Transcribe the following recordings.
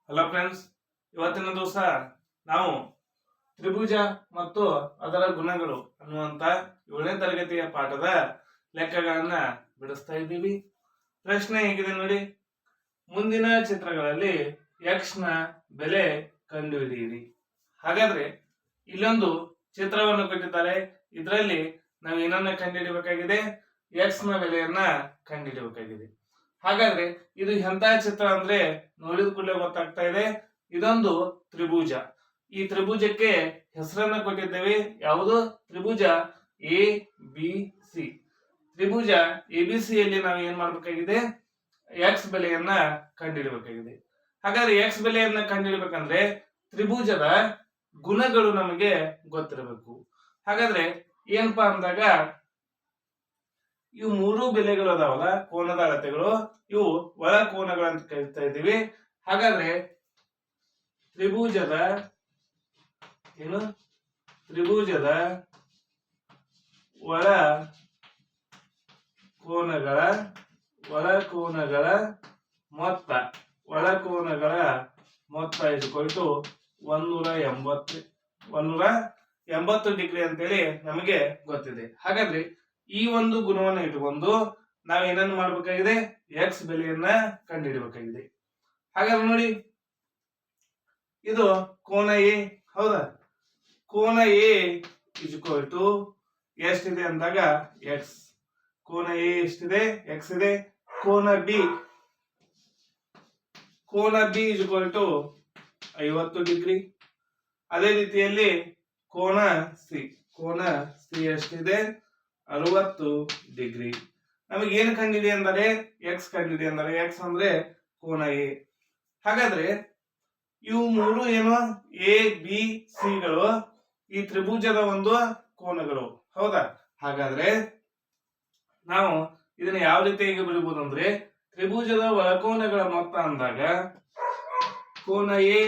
Hello friends, ಇವತ್ತಿನ ದಿವಸ ನಾವು ತ್ರಿಭುಜ ಮತ್ತು ಅದರ ಗುಣಗಳು ಅನ್ನುವಂತ 7ನೇ ತರಗತಿಯ ಪಾಠದ ಲೆಕ್ಕಗಳನ್ನ ಬಿಡಿಸ್ತಾ ಇದ್ದೀವಿ. ಪ್ರಶ್ನೆ ಹೇಗಿದೆ ನೋಡಿ. ಮುಂದಿನ ಚಿತ್ರಗಳಲ್ಲಿ x ನ ಬೆಲೆ ಕಂಡುಹಿಡಿಯಿರಿ. ಹಾಗಾದ್ರೆ ಇಲ್ಲೊಂದು ಚಿತ್ರವನ್ನು ಕೊಟ್ಟಿದ್ದಾರೆ. ಇದರಲ್ಲಿ ನಾವು ಏನನ್ನ ಕಂಡುಹಿಡಿಯಬೇಕಾಗಿದೆ? x ನ ಬೆಲೆಯನ್ನ ಕಂಡುಹಿಡಿಯಬೇಕಾಗಿದೆ. ಹಾಗಾದ್ರೆ ಇದು ಎಂತ ಚಿತ್ರ ಅಂದ್ರೆ ನೋಡಿದ ಕೂಡಲೇ ಗೊತ್ತಾಗ್ತಾ ಇದೆ. ಇದೊಂದು ತ್ರಿಭುಜ. ಈ ತ್ರಿಭುಜಕ್ಕೆ ಹೆಸರನ್ನ ಕೊಟ್ಟಿದ್ದೇವೆ. ಯಾವುದು? ತ್ರಿಭುಜ ಎ ಬಿ ಸಿ. ತ್ರಿಭುಜ ಎ ಬಿ ಸಿ ಯಲ್ಲಿ ನಾವು ಏನ್ ಮಾಡ್ಬೇಕಾಗಿದೆ? ಎಕ್ಸ್ ಬೆಲೆಯನ್ನ ಕಂಡುಹಿಡಬೇಕಾಗಿದೆ. ಹಾಗಾದ್ರೆ ಎಕ್ಸ್ ಬೆಲೆಯನ್ನ ಕಂಡುಹಿಡಬೇಕಂದ್ರೆ ತ್ರಿಭುಜದ ಗುಣಗಳು ನಮಗೆ ಗೊತ್ತಿರಬೇಕು. ಹಾಗಾದ್ರೆ ಏನಪ್ಪಾ ಅಂದಾಗ ಇವು ಮೂರು ಬೆಲೆಗಳು ಅದಾವಲ್ಲ, ಕೋನದ ಅಳತೆಗಳು, ಇವು ಒಳ ಕೋನಗಳಂತ ಕರಿತಾ ಇದ್ದೀವಿ. ಹಾಗಾದ್ರೆ ತ್ರಿಭುಜದ ಒಳ ಕೋನಗಳ ಮೊತ್ತ 180 ಡಿಗ್ರಿ ಅಂತೇಳಿ ನಮಗೆ ಗೊತ್ತಿದೆ. ಹಾಗಾದ್ರೆ ಈ ಒಂದು ಗುಣವನ್ನು ಇಟ್ಟುಕೊಂಡು ನಾವು ಏನನ್ನು ಮಾಡಬೇಕಾಗಿದೆ? ಎಕ್ಸ್ ಬೆಲೆಯನ್ನ ಕಂಡುಹಿಡಬೇಕಾಗಿದೆ. ಹಾಗಾದ್ರೆ ನೋಡಿ, ಇದು ಕೋನ ಎ, ಹೌದಾ? ಕೋನ ಎ ಎಷ್ಟಿದೆ ಅಂದಾಗ ಎಕ್ಸ್. ಕೋನ ಎ ಎಷ್ಟಿದೆ? ಎಕ್ಸ್ ಇದೆ. ಕೋನ ಬಿ 50 ಡಿಗ್ರಿ. ಅದೇ ರೀತಿಯಲ್ಲಿ ಕೋನ ಸಿ ಎಷ್ಟಿದೆ? 60 ಡಿಗ್ರಿ. ನಮಗೆ ಏನು ಕಂಡಿದೆ ಅಂದರೆ ಎಕ್ಸ್ ಕಂಡಿದೆ ಅಂದರೆ ಎಕ್ಸ್ ಅಂದ್ರೆ ಕೋನ ಎ. ಹಾಗಾದ್ರೆ ಇವು ಮೂರು ಏನು? ಎ ಬಿ ಸಿ ಗಳು ಈ ತ್ರಿಭುಜದ ಒಂದು ಕೋನಗಳು, ಹೌದಾ? ಹಾಗಾದ್ರೆ ನಾವು ಇದನ್ನ ಯಾವ ರೀತಿಯಾಗಿ ಬರೀಬಹುದು ಅಂದ್ರೆ ತ್ರಿಭುಜದ ಒಳಕೋನಗಳ ಮೊತ್ತ ಅಂದಾಗ ಕೋನ ಎ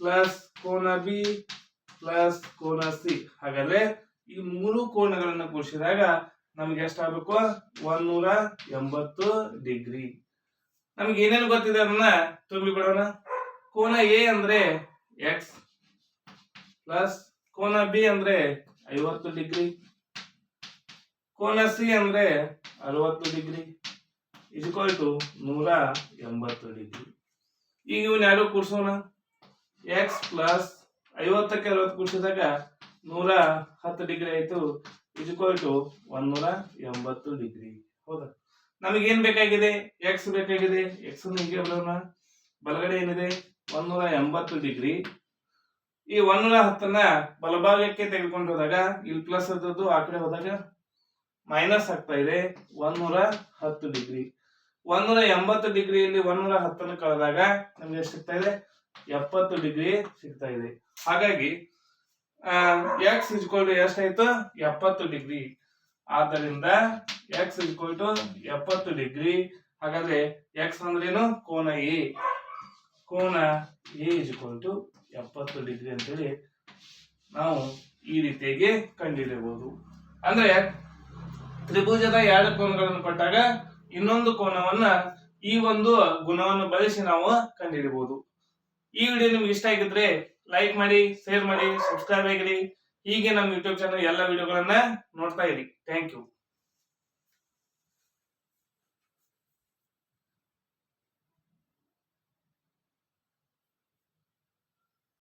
ಪ್ಲಸ್ ಕೋನ ಬಿ ಪ್ಲಸ್ ಕೋನ ಸಿ. ಹಾಗಾದ್ರೆ ಈ ಮೂರು ಕೋನಗಳನ್ನು ಕೂಡಿಸಿದಾಗ ನಮ್ಗೆ ಎಷ್ಟಾಗಬೇಕು? 180 ಡಿಗ್ರಿ. ನಮ್ಗೆ ಏನೇನು ಗೊತ್ತಿದೆ ಅದನ್ನ ತುಂಬಿ ಬಿಡೋಣ. ಕೋನ ಎ ಅಂದ್ರೆ ಎಕ್ಸ್ ಪ್ಲಸ್ ಕೋನ ಬಿ ಅಂದ್ರೆ 50 ಡಿಗ್ರಿ, ಕೋನ ಸಿ ಅಂದ್ರೆ 60 ಡಿಗ್ರಿ = 180 ಡಿಗ್ರಿ. ಈಗ ಇವನ್ನ ಎರಡು ಕೂಡಿಸೋಣ. ಎಕ್ಸ್ ಪ್ಲಸ್ 50ಕ್ಕೆ 60 ಕೂಡಿಸಿದಾಗ 110 ಡಿಗ್ರಿ ಆಯ್ತು = 180 ಡಿಗ್ರಿ. ಹೌದಾ? ನಮಗೆ ಏನ್ ಬೇಕಾಗಿದೆ? ಎಕ್ಸ್ ಬೇಕಾಗಿದೆ. ಎಕ್ಸ್ ಹೀಗೆ ಬರೋಣ. ಬಲಗಡೆ ಏನಿದೆ? 180 ಡಿಗ್ರಿ. ಈ 110ನ್ನ ಬಲಭಾಗಕ್ಕೆ ತೆಗೆದುಕೊಂಡು ಹೋದಾಗ ಇಲ್ಲಿ ಪ್ಲಸ್ ಇದ್ದದ್ದು ಆ ಕಡೆ ಹೋದಾಗ ಮೈನಸ್ ಆಗ್ತಾ ಇದೆ. 110 ಡಿಗ್ರಿ. 180 ಡಿಗ್ರಿಯಲ್ಲಿ 110ನ್ನು ಕಳೆದಾಗ ನಮ್ಗೆ ಎಷ್ಟು ಸಿಗ್ತಾ ಇದೆ? 70 ಡಿಗ್ರಿ ಸಿಗ್ತಾ ಇದೆ. ಹಾಗಾಗಿ ಎಕ್ಸ್ ಎಷ್ಟಾಯ್ತು? 70 ಡಿಗ್ರಿ. ಆದ್ದರಿಂದ ಎಕ್ಸ್ 70 ಡಿಗ್ರಿ. ಹಾಗಾದ್ರೆ ಎಕ್ಸ್ ಅಂದ್ರೇನು? ಕೋನ ಎ. ಕೋನ ಎ 70 ಡಿಗ್ರಿ ಅಂತೇಳಿ ನಾವು ಈ ರೀತಿಯಾಗಿ ಕಂಡುಹಿಡಿಯಬಹುದು. ಅಂದ್ರೆ ತ್ರಿಭುಜದ ಎರಡು ಕೋನಗಳನ್ನು ಕೊಟ್ಟಾಗ ಇನ್ನೊಂದು ಕೋನವನ್ನ ಈ ಒಂದು ಗುಣವನ್ನು ಬಳಸಿ ನಾವು ಕಂಡುಹಿಡಿಯಬಹುದು. ಈ ವಿಡಿಯೋ ನಿಮ್ಗೆ ಇಷ್ಟ ಆಗಿದ್ರೆ ಲೈಕ್ ಮಾಡಿ, ಶೇರ್ ಮಾಡಿ, ಸಬ್ಸ್ಕ್ರೈಬ್ ಆಗಿರಿ. ಹೀಗೆ ನಮ್ಮ ಯೂಟ್ಯೂಬ್ ಚಾನಲ್ ಎಲ್ಲ ವಿಡಿಯೋಗಳನ್ನ ನೋಡ್ತಾ ಇರಿ. Thank you.